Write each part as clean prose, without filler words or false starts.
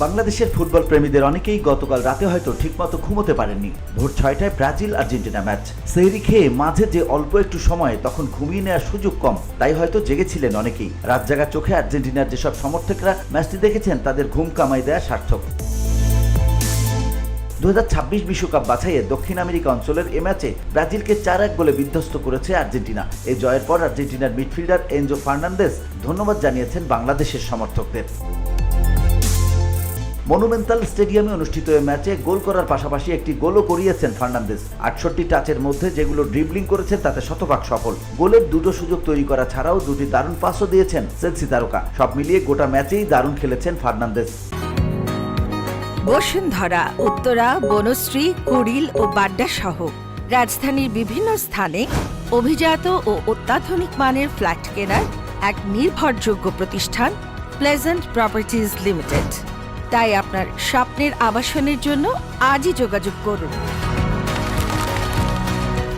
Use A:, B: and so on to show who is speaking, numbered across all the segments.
A: বাংলাদেশের ফুটবল প্রেমীদের অনেকেই গতকাল রাতে হয়তো ঠিকমতো ঘুমোতে পারেননি। ভোর 6টায় ব্রাজিল আর্জেন্টিনা ম্যাচ। সেহরি খেয়ে মাঝে যে অল্প একটু সময় তখন ঘুমিয়ে নেওয়ার সুযোগ কম, তাই হয়তো জেগেছিলেন অনেকেই। রাত জাগা চোখে আর্জেন্টিনার যেসব সমর্থকরা ম্যাচটি দেখেছেন তাদের ঘুম কামাই দেয়া সার্থক। 2026 বিশ্বকাপ বাছাইয়ে দক্ষিণ আমেরিকা অঞ্চলের এ ম্যাচে ব্রাজিলকে 4-1 গোলে বিধ্বস্ত করেছে আর্জেন্টিনা। এই জয়ের পর আর্জেন্টিনার মিডফিল্ডার এনজো ফার্নান্দেজ ধন্যবাদ জানিয়েছেন বাংলাদেশের সমর্থকদের। মনুমেন্টাল স্টেডিয়ামে অনুষ্ঠিত এই ম্যাচে গোল করার পাশাপাশি একটি গোলও করিয়েছেন ফার্নান্দেজ। 68 টাচের মধ্যে যেগুলো ড্রিবলিং করেছেন তাতে শতভাগ সফল। গোলের দুটো সুযোগ তৈরি করা ছাড়াও দুটি দারুণ পাসও দিয়েছেন চেলসি তারকা। সব মিলিয়ে গোটা ম্যাচেই দারুণ খেলেছেন ফার্নান্দেজ।
B: বসুন্ধরা, উত্তরা, বনশ্রী, কুড়িল ও বাড্ডা সহ রাজধানীর বিভিন্ন স্থানে অভিজাত ও অত্যাধুনিক মানের ফ্ল্যাট কেনার এক নির্ভরযোগ্য প্রতিষ্ঠান প্লেজেন্ট প্রপার্টিজ লিমিটেড। তাই আপনার স্বপ্নের আবাসনের জন্য আজই যোগাযোগ করুন।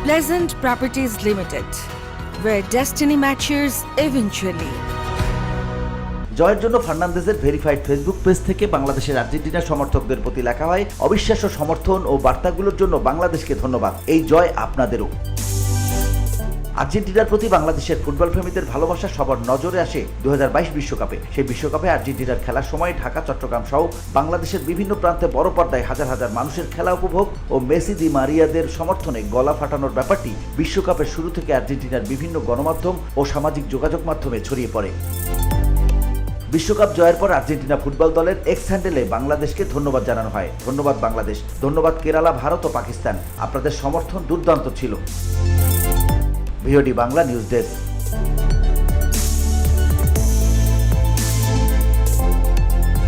B: Pleasant properties limited, where destiny matches eventually.
A: জয়ের জন্য ফার্নান্দেজের ভেরিফাইড ফেসবুক পেজ থেকে বাংলাদেশের আর্জেন্টিনা সমর্থকদের প্রতি লেখা হয়, অবিশ্বাস্য সমর্থন ও বার্তাগুলোর জন্য বাংলাদেশকে ধন্যবাদ। এই জয় আপনাদেরও। আর্জেন্টিনার প্রতি বাংলাদেশের ফুটবল প্রেমীদের ভালোবাসা সবার নজরে আসে 2022 বিশ্বকাপে। সেই বিশ্বকাপে আর্জেন্টিনার খেলার সময় ঢাকা, চট্টগ্রাম সহ বাংলাদেশের বিভিন্ন প্রান্তে বড় পর্দায় হাজার হাজার মানুষের খেলা উপভোগ ও মেসি, দি মারিয়াদের সমর্থনে গলা ফাটানোর ব্যাপারটি বিশ্বকাপের শুরু থেকে আর্জেন্টিনার বিভিন্ন গণমাধ্যম ও সামাজিক যোগাযোগ মাধ্যমে ছড়িয়ে পড়ে। বিশ্বকাপ জয়ের পর আর্জেন্টিনা ফুটবল দলের এক্স হ্যান্ডেলে বাংলাদেশকে ধন্যবাদ জানানো হয়। ধন্যবাদ বাংলাদেশ, ধন্যবাদ কেরালা, ভারত ও পাকিস্তান, আপনাদের সমর্থন দুর্দান্ত ছিল। VOD Bangla news desk.